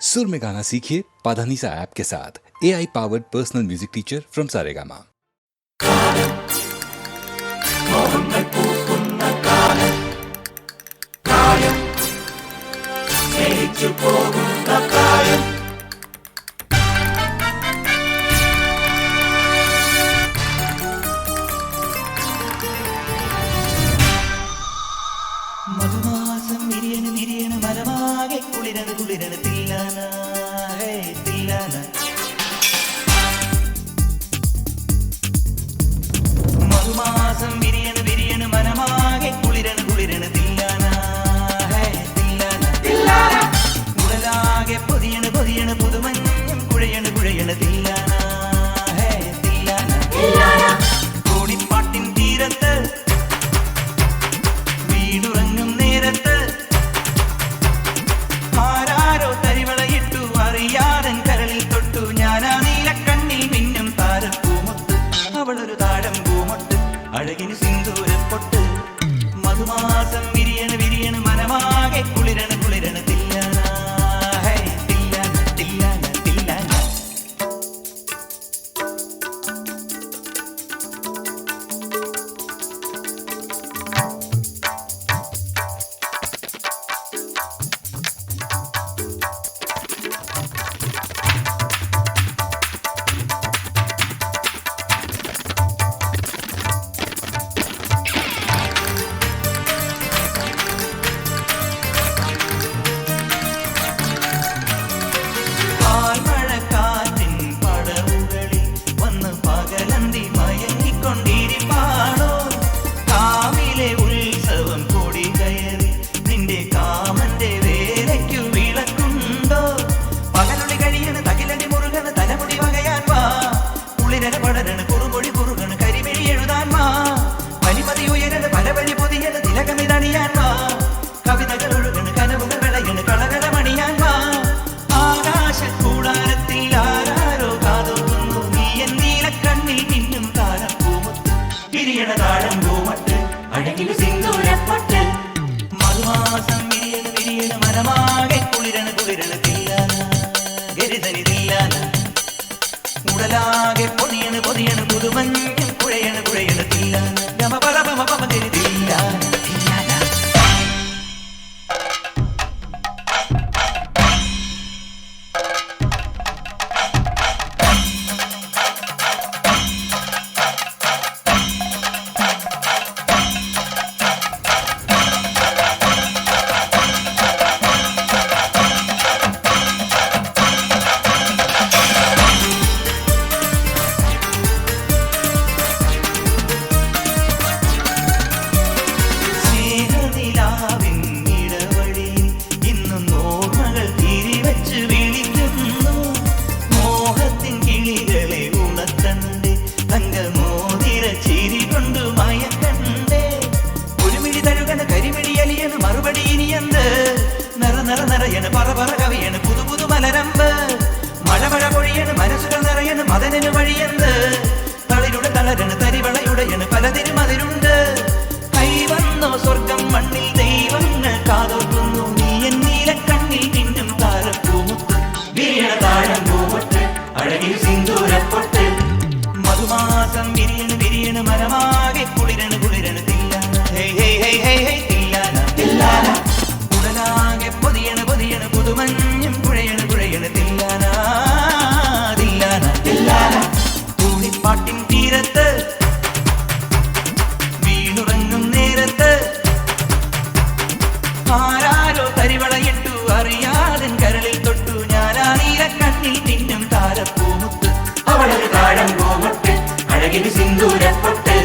सुर में गाना सीखिए पाधानीसा ऐप के साथ। AI powered personal music teacher from Saregama. മധുമാസം വിരിയണ് വിരിയണ് മരമാകെ കുളിരണ് കുളിരണ് തില്ലാന ഹേ തില്ലാന. മധുമാസം വിരിയണ് വിരിയണ് മരമാകെ കുളിരണ് കുളിരണ് തില്ലാന ഹേ തില്ലാന തില്ലാന. ഉടലാകെ പൊതിയണ് പൊതിയണ് പുതുമഞ്ഞും കുഴയണ് കുഴയണ് തില്ലാന ഹേ തില്ലാന തില്ലാന. കോടിപ്പാട്ടിൻ തീരത്ത് വീടുറങ്ങും നേരത്ത് ആരാരോ തരിവളയിട്ടു അറിയാതൻ കരളിൽ തൊട്ടു ഞാനാ നീലക്കണ്ണിൽ മിന്നും താരപ്പൂമൊട്ട്. അവളൊരു താഴം പൂമൊട്ട് അഴകിന് സിന്ദൂരപ്പൊട്ട്. മധുമാസം വിരിയണ് വിരിയണ് മനമാകെ കുളിരണ് കുളിരണ് തില്ലാന ഹേ തില്ലാന തില്ലാന തില്ലാന. പാൽമഴക്കാറ്റിൻ പടവുകളിൽ വന്ന് പകലന്തി മയങ്ങിക്കൊണ്ടിരിപ്പാണോ? കാവിലെ ഉത്സവം കൊടി കയറി നിന്റെ കാമന്റെ വേലയ്ക്കു വിളക്കുണ്ടോ? പകലൊളി കഴിയണ് തകിലടി മുറുകണ് തലമുടി വകയാൻ വാ. കുളിരന പടരണ് കുറുകൊടി കുറുകണ് കരിമിഴി എഴുതാൻ വാ. പനിമതി ഉയരണ് പല വഴി പൊതിയണ് തിലകമിതണിയാൻ വാ. കവിതകൾ ഒഴുകണ് കനവുകൾ വിളയണ് കളകലമണിയാൻ വാ. ആകാശക്കൂടാരത്തിൽ ആരാരോ കാതോർക്കുന്നു നീ എൻ നീലക്കണ്ണിൽ മിന്നും താരപ്പൂമുത്ത്. വിരിയണ താഴം പൂമട്ട് അഴകിന് സിന്ദൂരപ്പൊട്ട്. മധുമാസം വിരിയണ് വിരിയണ് മരമാകെ കുളിരണ് കുളിരണ് തില്ലാന ഗരിതനി തില്ലാന. ഉടലാകെ പൊതിയണ് പൊതിയണ് പുതുമഞ്ഞും കുഴയണ് കുഴയണ് തില്ലാന ഗമ പദ പമ പമ ഗരി തില്ലാന തില്ലാന. സ്നേഹനിലാവിൻ ഇടവഴിയിൽ ഇന്നും ഓർമ്മകൾ തിരിവച്ച് വിളിക്കുന്നു. മോഹത്തിൻ കിളികളെ ഉണർത്തണ്ടേ തങ്കമോതിര ചിരി കൊണ്ട് മയക്കണ്ടേ. ഒരു മിഴി തഴുകണ് കരിമിഴി അലിയണ് മറുപടി ഇനിയെന്ത്? നിറ നിറ നിറയണ് പറ പറ കവിയണ് പുതു പുതു മലരമ്പ്. മഴ മഴ പൊഴിയണ് മനസ്സുകൾ നിറയണ് മദനന് വഴിയെന്ത്? തളിരുടെ തളരണ് തരിവളയുടയണ് പലതിനും അതിരുണ്ട്. കൈവന്നോ സ്വർഗം മണ്ണിൽ ദൈവങ്ങൾ കാതോർക്കുന്നു നീ എൻ നീലക്കണ്ണിൽ മിന്നും താരപ്പൂമുത്ത്. വിരിയണ താഴം പൂമൊട്ട് അഴകിൽ സിന്ദൂരപ്പൊട്ട്. മധുമാസം വിരിയണ് വിരിയണ് മരമാകെ കുളിരണ് കുളിരണ് തില്ലാന ഹേ ഹേ ഹേ ഹേ ഹേ തില്ലാന തില്ലാന. ഉടലാകെ പൊതിയണ് പൊതിയണ് പുതുമഞ്ഞും കുഴയണ് കുഴയണ് തില്ലാന തില്ലാന തില്ലാന. കൂടിപ്പാട്ടിൻ തീരത്ത് വീണുറങ്ങും നേരത്ത് ആരാരോ തരിവളയിട്ടു അറിയാതൻ കരളിൽ തൊട്ടു ഞാനാ നീലക്കണ്ണിൽ മിന്നും താരപ്പൂമുത്ത്. അവളൊരു താഴം പൂമൊട്ട് അഴകിന് സിന്ദൂരപ്പൊട്ട്.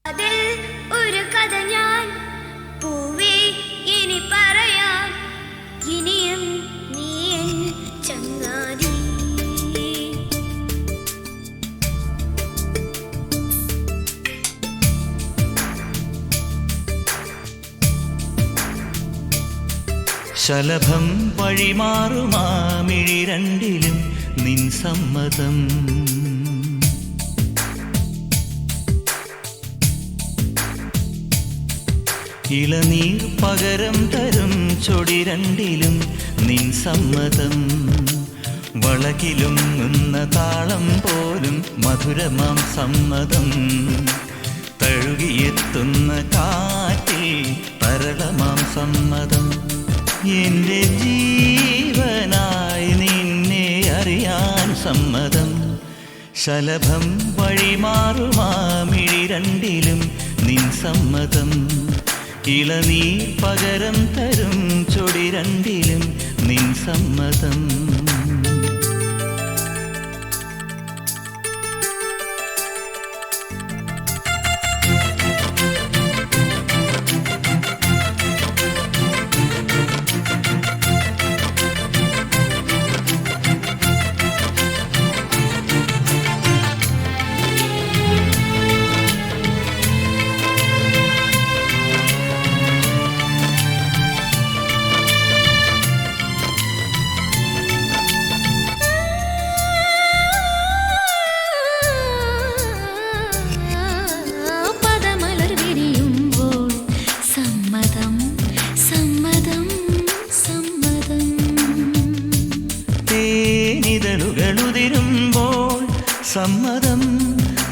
അതിൽ ഒരു കഥ ഞാൻ പൂവേ ഇനി പറയാം. ഇനിയും നീ എൻ ചങ്ങാതി. ശലഭം വഴിമാറുമാമിഴി രണ്ടിലും നിൻ സമ്മതം. ഇളനീർ പകരം തരും ചൊടി രണ്ടിലും നിൻ സമ്മതം. വളകിലുങ്ങുന്ന താളം പോലും മധുരമാം സമ്മതം. തഴുകിയെത്തുന്ന കാറ്റിൽ തരളമാം സമ്മതം. എൻ്റെ ജീവനായി നിന്നെ അറിയാൻ സമ്മതം. ശലഭം വഴിമാറുമാമിഴി രണ്ടിലും നിൻ സമ്മതം. ഇളനീർ പകരം തരും ചൊടി രണ്ടിലും നിൻ സമ്മതം. തേനിതളുകളുതിരുമ്പോൾ സമ്മതം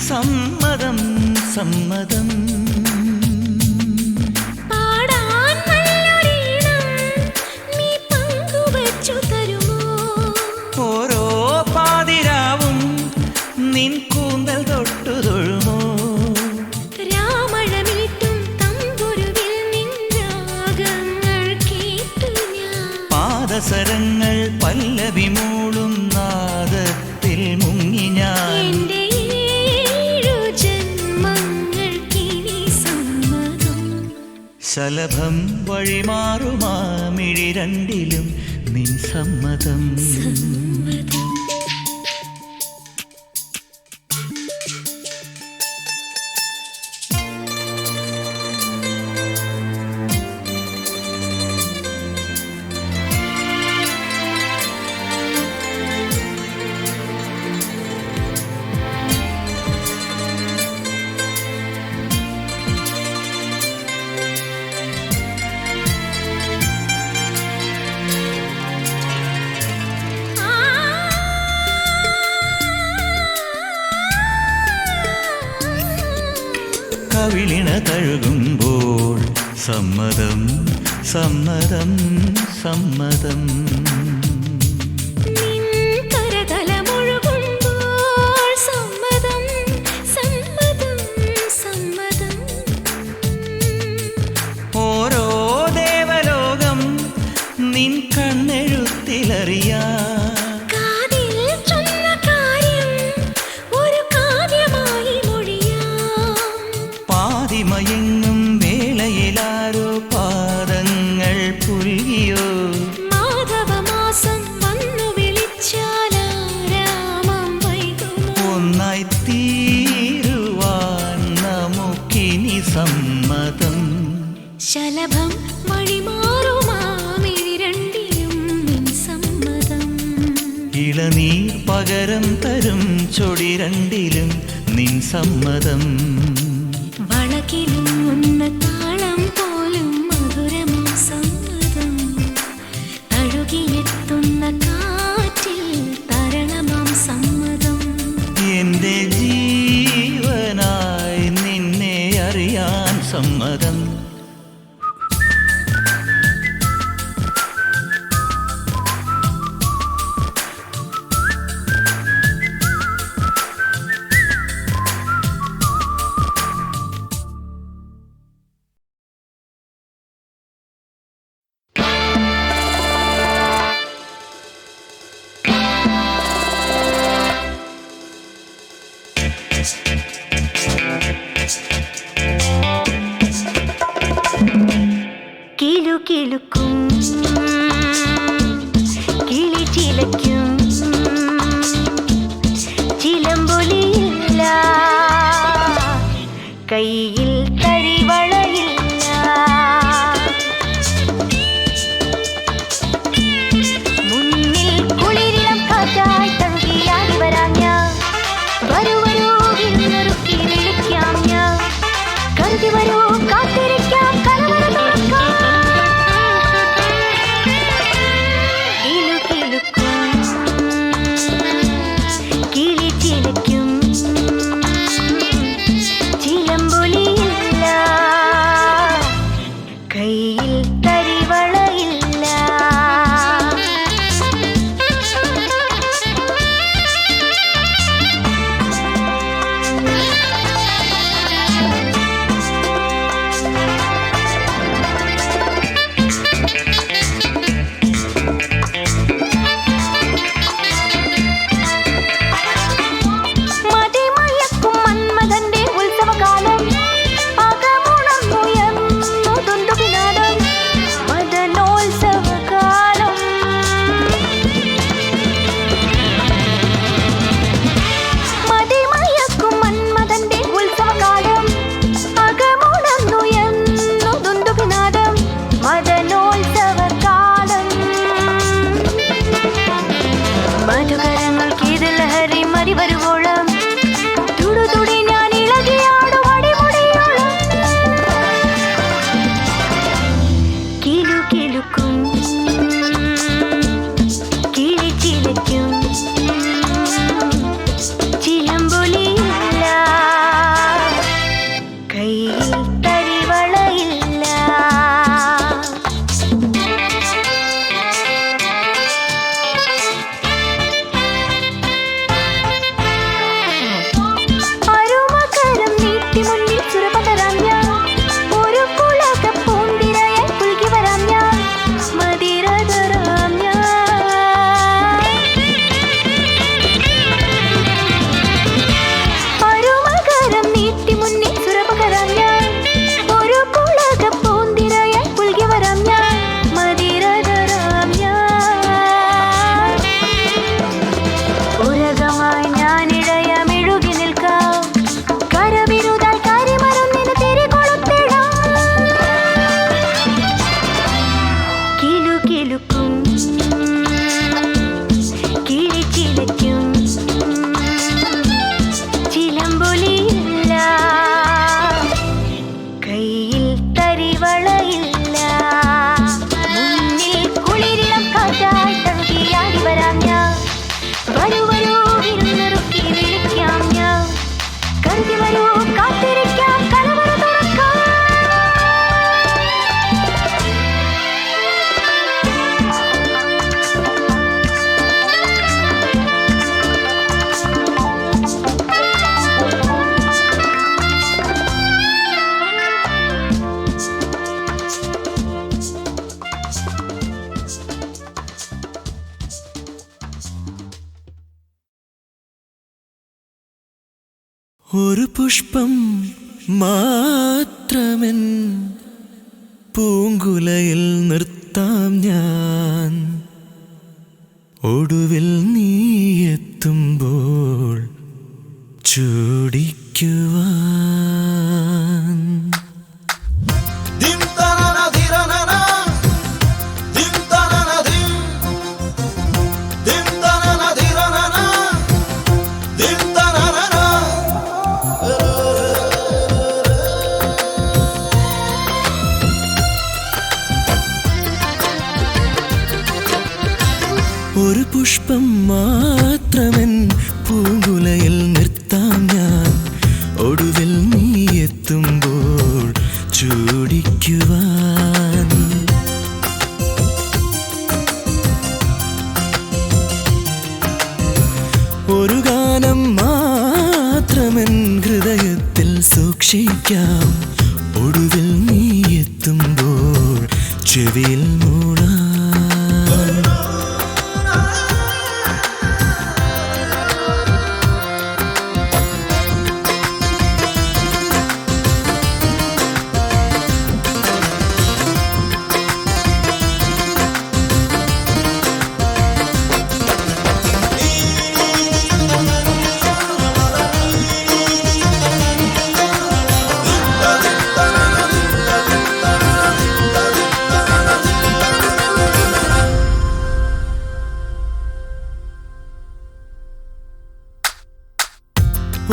സമ്മതം സമ്മതം. പാടാൻ നല്ലൊരീണം നീ പങ്കുവച്ചു തരുമോ? ഓരോ പാതിരാവും നിൻ കൂന്തൽ തൊട്ടു തൊഴുമോ? രാമഴമീട്ടും തമ്പുരുവിൽ നിൻ രാഗങ്ങൾ കേട്ടു ഞാൻ. പാദസരങ്ങൾ പല്ലവി മൂളും നാദത്തിൽ മുങ്ങി ഞാൻ. എൻ്റെ ഏഴു ജന്മങ്ങൾക്കിനി സമ്മതം. ശലഭം വഴിമാറുമാമിഴി രണ്ടിലും നിൻ സമ്മതം. സമ്മതം. കവിളിണ തഴുകുമ്പോൾ സമ്മതം സമ്മതം സമ്മതം. നിൻ കരതലമൊഴുകുമ്പോൾ സമ്മതം സമ്മതം സമ്മതം. ഓരോ ദേവലോകം നിൻ കണ്ണെഴുത്തിലറിയാ. കാതിൽ ചൊന്ന കാര്യം ഒരു കാവ്യമായി മൊഴിയാം. പാതിമയങ്ങും വേളയിലാരോ പാദങ്ങൾ പുൽകിയോ? മാധവമാസം വന്നു വിളിച്ചാലാരാമം വൈകുമോ? ഒന്നായി തീരുവാൻ നമുക്കിനി സമ്മതം. ശലഭം വഴിമാറുമാമിഴി രണ്ടിലും നിൻ സമ്മതം. ഇളനീർ പകരം തരും ചൊടി രണ്ടിലും നിൻ സമ്മതം. വളകിലുങ്ങുന്ന താളം പോലും മധുരമാം സമ്മതം. തഴുകിയെത്തുന്ന കാറ്റിൽ തരളമാം സമ്മതം. എൻ്റെ ജീവനായി നിന്നെ അറിയാൻ സമ്മതം. കിലുകിലുക്കും കിളി ചിലയ്ക്കും ചിലമ്പൊലിയില്ല, കയ്യിൽ തരിവളയില്ല. ഒരു പുഷ്പം മാത്രമെൻ പൂങ്കുലയിൽ നിർത്താം ഞാൻ. ഒടുവിൽ നീ എത്തുമ്പോൾ ചൂടിക്കുവാൻ. ഒരു പുഷ്പം മാത്രമെൻ പൂങ്കുലയിൽ നിർത്താം ഞാൻ. ഒടുവിൽ നീ എത്തുമ്പോൾ ചൂടിക്കുവാൻ. ഒരു ഗാനം മാത്രമെൻ ഹൃദയത്തിൽ സൂക്ഷിക്കാം. ഒടുവിൽ നീ എത്തുമ്പോൾ ചെവിയിൽ മൂളാം.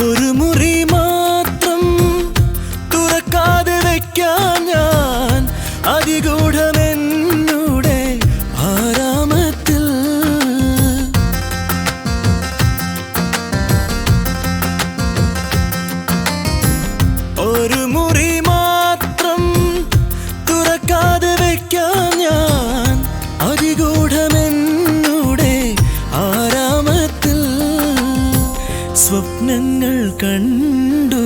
ഒരു മുറി മാത്രം തുറക്കാതെ വയ്ക്കാൻ ഞാൻ അതിഗൂഢമെന്നൂടെ ആരാമത്തിൽ. ഒരു മുറി മാത്രം തുറക്കാതെ വയ്ക്കാൻ ഞാൻ അതിഗൂഢമെന്നൂടെ ആരാമത്തിൽ. സ്വപ്നങ്ങൾ കണ്ടു,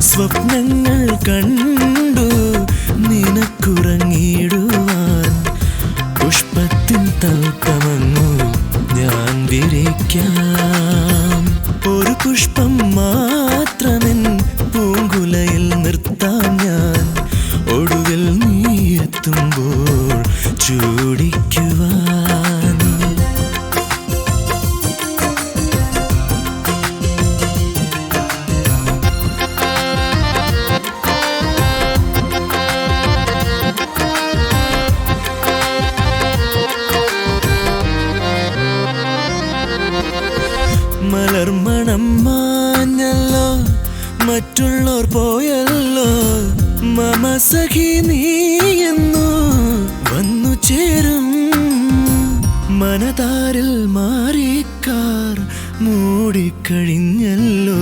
സ്വപ്നങ്ങൾ കണ്ടു നിനക്കുറങ്ങിടുവാൻ. പുഷ്പത്തിൻ തൽക്കമങ്ങു ഞാൻ വിരിക്കാം. ഒരു പുഷ്പം മാത്രമെൻ പൂങ്കുലയിൽ നിർത്താം ഞാൻ. ഒടുവിൽ നീ എത്തുമ്പോൾ ചൂടിക്കുവാൻ. മലർമണം മാഞ്ഞല്ലോ, മറ്റുള്ളോർ പോയല്ലോ. മമ സഖി നീ എന്നു വന്നു ചേരും. മനതാരിൽ മാറിക്കാർ മൂടിക്കഴിഞ്ഞല്ലോ.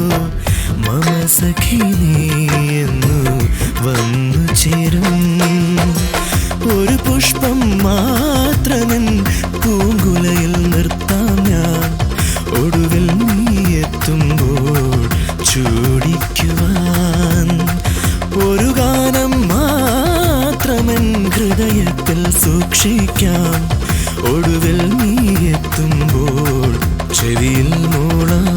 മമ സഖി നീ എന്നു വന്നു ചേരും. ഒരു പുഷ്പം മാത്രമെൻ പൂങ്കുലയിൽ നിർത്താം ഞാൻ. ഒടുവിൽ നീ എത്തുമ്പോൾ ചൂടിക്കുവാൻ. ഒരു ഗാനം മാത്രമെൻ ഹൃദയത്തിൽ സൂക്ഷിക്കാം. ഒടുവിൽ നീ എത്തുമ്പോൾ ചെവിയിൽ മൂളാൻ.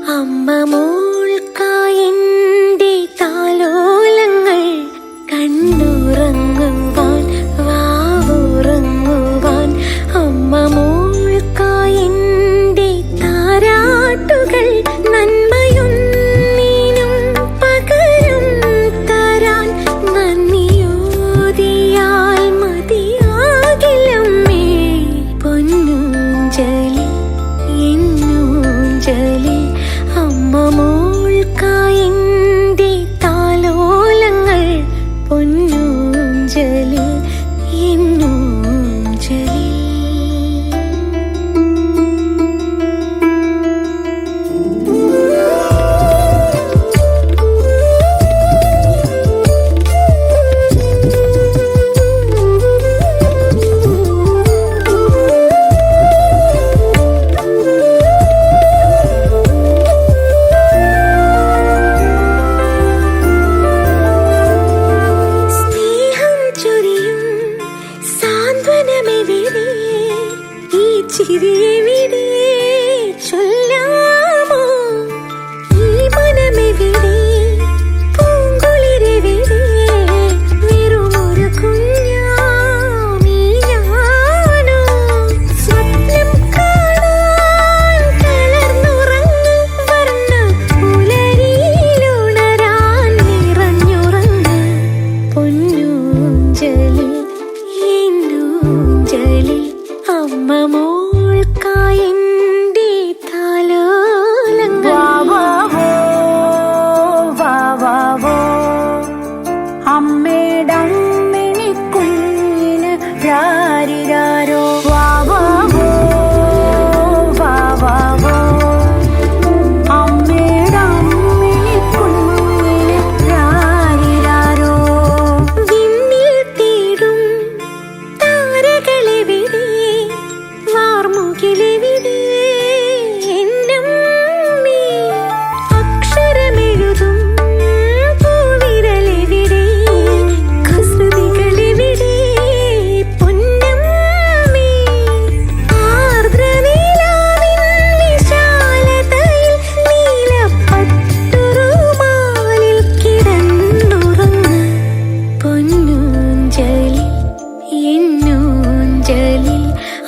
അമ്മ മോൾക്കായെന്റെ താലോലങ്ങൾ കണ്ണുറങ്ങുവാൻ വാവുറങ്ങുവാൻ അമ്മ മോൾക്കായെന്റെ താരാട്ടുകൾ നന്മയൊന്നിനും പകരം തരാൻ നന്ദിയോതിയാൽ മതിയാകില്ലമ്മേ പൊന്നൂഞ്ചലിൽ എന്നൂഞ്ചലിൽ അമ്മ മോൾക്കായെന്റെ താലോലങ്ങൾ പൊന്നൂഞ്ചലിൽ എന്നൂഞ്ചലിൽ സ്നേഹം ചൊരിയും സാന്ത്വനമെവിടെ ഈ ചിരിയെവിടെ ചൊല്ലാമോ ഈ മനമെവിടെ പൂങ്കുളിരെവിടെ വെറുമൊരു കുഞ്ഞാമീ ഞാനോ സ്വപ്നം കാണാൻ തളർന്നുറങ്ങ് വർണ്ണ പുലരിയിലുണരാൻ നിറഞ്ഞുറങ്ങ് പൊന്നൂഞ്ചലിൽ എന്നൂഞ്ചലിൽ അമ്മ മോൾക്കായെന്റെ താലോലങ്ങൾ അമ്മേടമ്മിണി കുഞ്ഞിന് രാരിരാരോ അമ്മേടമ്മിണി കുഞ്ഞിന് രാരിരാരോ വിണ്ണിൽ തേടും താരകളെവിടെ വാർമുകിലെവിടെ എന്നമ്മേ അക്ഷരമെഴുതും പൂവിരലെവിടെ കുസൃതികളെവിടെ പൊന്നമ്മേ ആർദ്രനിലാവിൻ വിശാലതയിൽ നീലപ്പട്ടുറുമാലിൽ കിടന്നുറങ്ങ് പൊന്നൂഞ്ചലിൽ എന്നൂഞ്ചലിൽ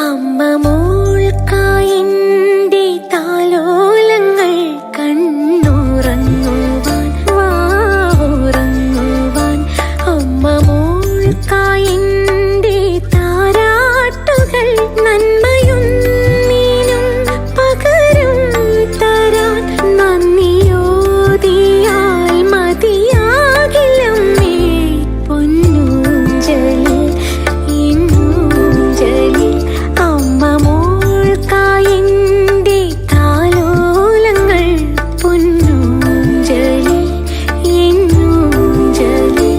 അമ്മ മോൾക്കായെന്റെ താലോലങ്ങൾ കണ്ണുറങ്ങുവാൻ വാവുറങ്ങുവാൻ അമ്മ മോൾക്കായെന്റെ താരാട്ടുകൾ നന്മയൊന്നിനും പകരം തരാൻ നന്ദിയോതിയാൽ മതിയാകില്ലമ്മേ പൊന്നൂഞ്ചലിൽ എന്നൂഞ്ചലിൽ അമ്മ മോൾക്കായെന്റെ താലോലങ്ങൾ പൊന്നൂഞ്ചലിൽ എന്നൂഞ്ചലിൽ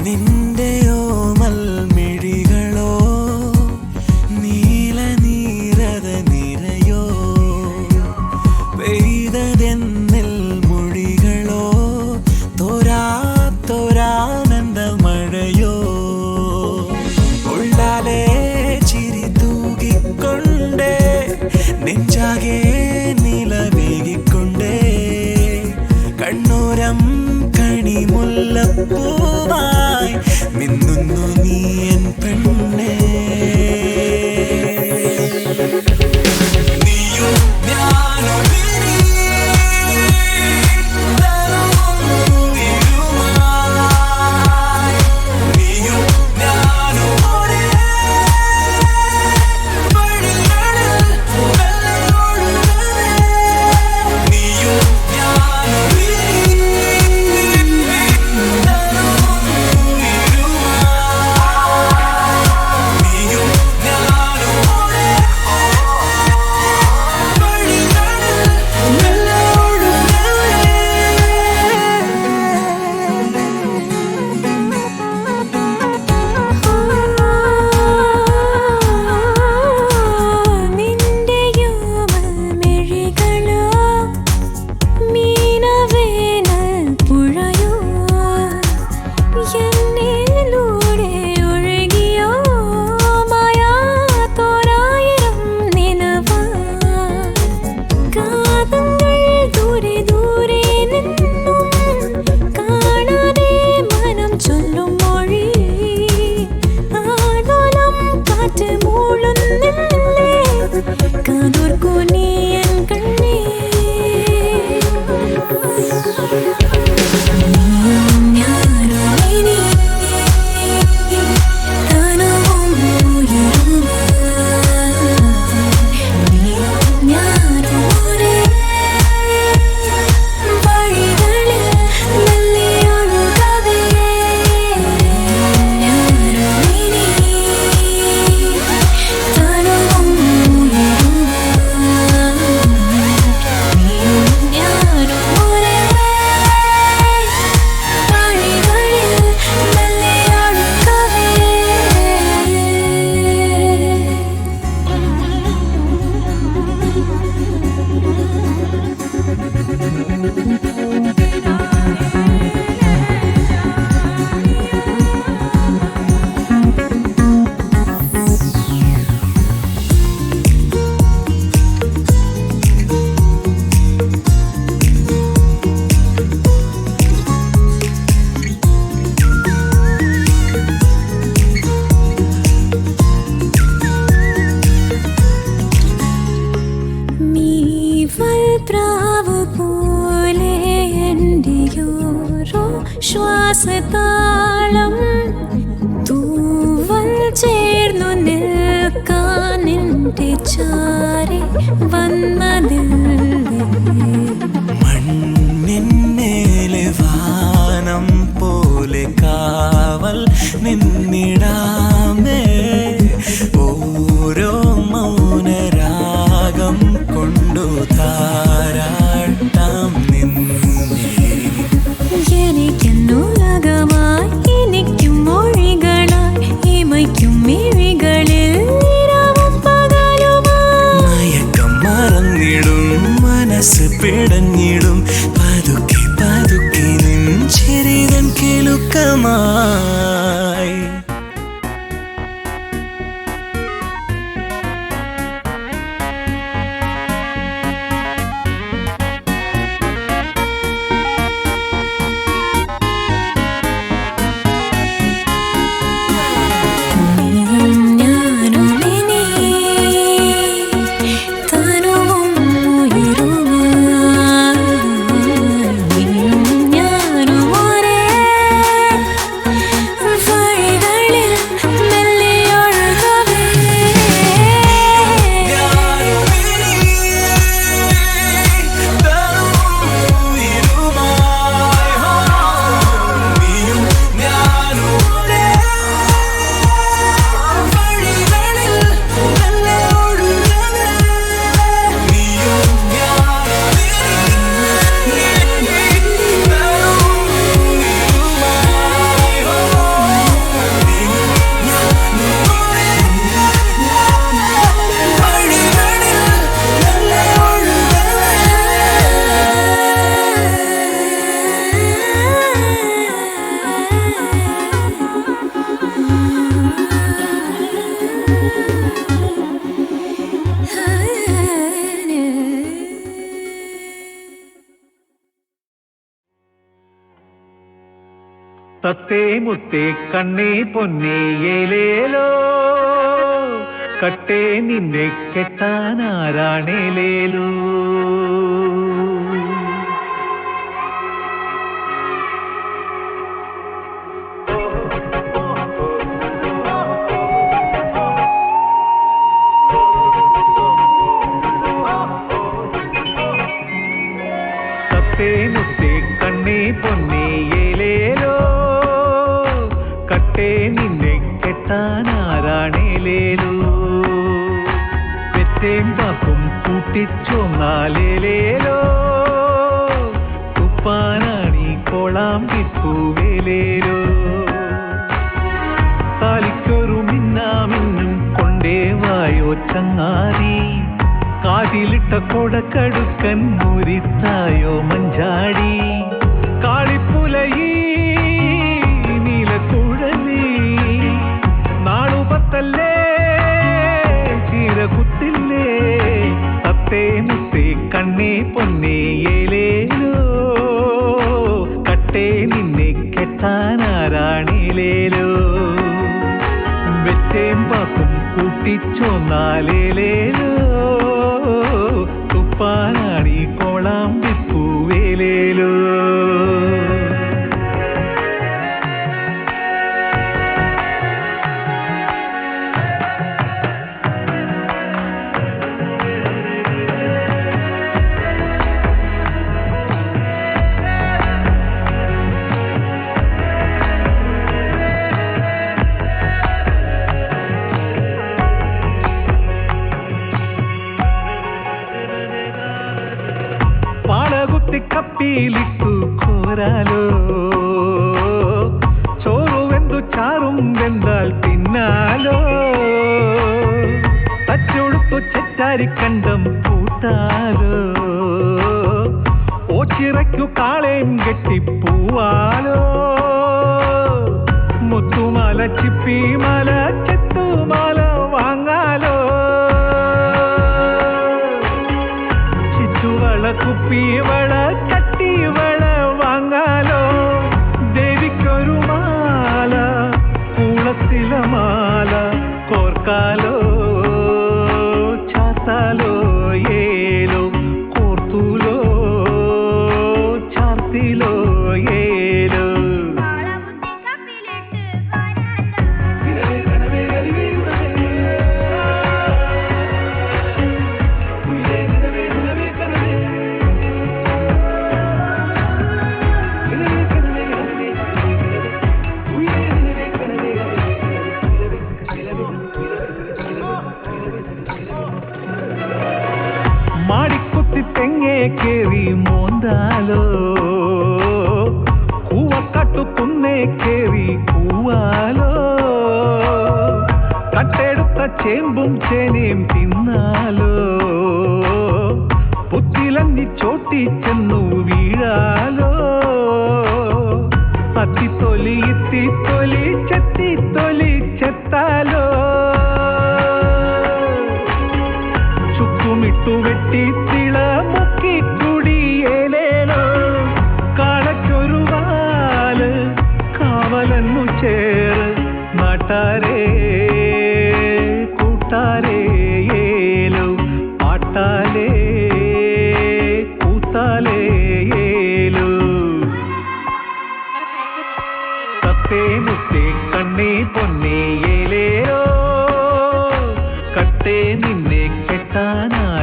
നിന്റെയോ മൽമിഴികളോ നീലനീരത നിരയോ പെയ്തതെന്നിൽ മൊഴികളോ തോരാനന്ദ മഴയോ ഉള്ളാലെ ചിരി തൂകിക്കൊണ്ടേ നെഞ്ചാകെ നിലവേകിക്കൊണ്ടേ കണ്ണൂരം കണിമുല്ലപ്പൂവായി മിന്നുന്നു നീ എൻ പെണ്ണേ നീയും ഞാനും നീയും ഞാനും ഒരേ വഴികളിൽ നീയും ഞാനും ശ്വാസതാളം തൂവൽ ചേർന്നു നിൽക്കാൻ നിന്റെ ചാരി വന്നതില്ലേ മണ്ണിന്മേലെ വാനം പോലെ കാവൽ നിന്നിടാമേ ഓരോ മൗനരാഗം കൊണ്ടു താരാട്ടാം നിന്നെ എനിക്കെന്നുലകമായി എനിക്കും മൊഴികളായി ഇമയ്ക്കും മിഴികളിൽ നിറവും പകലുമായി മയക്കം മറന്നിടും മനസ്സ് പിടഞ്ഞിടും പതുക്കെ പതുക്കെ നിൻ ചിരിതൻ കിലുക്കമായി തത്തേ മുത്തേ കണ്ണേ പൊന്നേ ഏലേലോ കട്ടേ നിന്നെ കെട്ടാനാരാണേലേലോ തത്തേ മുത്തേ കണ്ണേ പൊന്നേ ഏലേലോ കട്ടേ നിന്നെ കെട്ടാനാരാണേലേലോ പെറ്റേം പാക്കും കൂട്ടിച്ചോന്നാലേലേലോ തുപ്പാനാണീ കോളാം കിപ്പൂവേലേലോ താലിക്കൊരു മിന്നാമിന്നും കൊണ്ടേ വായോ ചങ്ങാതി കാതിലിട്ട കൊടക്കടുക്കൻ മുരിത്തായോ മഞ്ചാടി കാളിപ്പുലയീ നീലക്കുഴലി നാളുപത്തല്ലേ ചീരകുത്തില്ലേ തത്തേ മുത്തേ കണ്ണേ പൊന്നേ ഏലേലോ കട്ടേ നിന്നെ കെട്ടാനാരാണേലേലോ വെച്ചേം പാക്കും കൂട്ടിച്ചോന്നാലേലേലോ തുപ്പാനാണീ കോളാം വിപ്പൂവേലേലോ കപ്പിയിലിട്ടു കോരാലോ ചോറുവെന്തു ചാറും വെന്താൽ തിന്നാലോ തച്ചൊടുത്തു ചെറ്റാരിക്കണ്ടം പൂട്ടാലോ ഓച്ചിറയ്ക്കു കാളയും കെട്ടിപ്പൂവാലോ മുത്തുമാല ചിപ്പിമാല ചെത്തുമാല വാങ്ങാലോ ചിറ്റുവള കുപ്പിവള കട്ടിവള വാങ്ങാലോ ദേവിക്കൊരു മാല കൂളത്തില മാല കോർക്കാലോ ചാത്താലോ ഏലോ കോർത്തൂലോ ചാർത്തിലോ ഏലോ കേറി മോന്താലോ കൂവക്കാട്ടു കുന്നേ കേറി കൂവാലോ കട്ടെടുത്ത ചേമ്പും ചേനയും തിന്നാലോ പുത്തിലങ്ങി ചോട്ടി ചെന്നു വീഴാലോ അത്തിത്തൊലി ഇത്തിത്തൊലി ചെത്തിത്തൊലി ചെത്താലോ ചുക്കുമിട്ടു വെട്ടി തിള മുക്കി കുടിയേലേലോ കാളയ്ക്കൊരു വാല് കാവലന്നു ചേർ നാട്ടാരേ കൂട്ടാരേ ഏലോ പാട്ടാലേ കൂത്താലേ ഏലോ തത്തേ മുത്തേ കണ്ണേ പൊന്നേ ഏലേലോ കട്ടേ നിന്നെ കെട്ടാനാരാണേലേലോ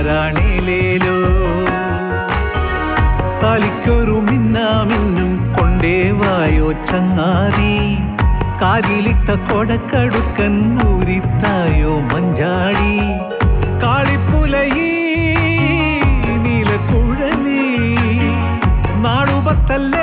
താലിക്കൊരു മിന്നാമിന്നും കൊണ്ടേ വായോ ചങ്ങാതി കാരിലിട്ട കൊടക്കടുക്കൻ ഊരിത്തായോ മഞ്ചാടി കാളിപ്പുലയി നീലക്കുഴലി നാടുപത്തല്ലേ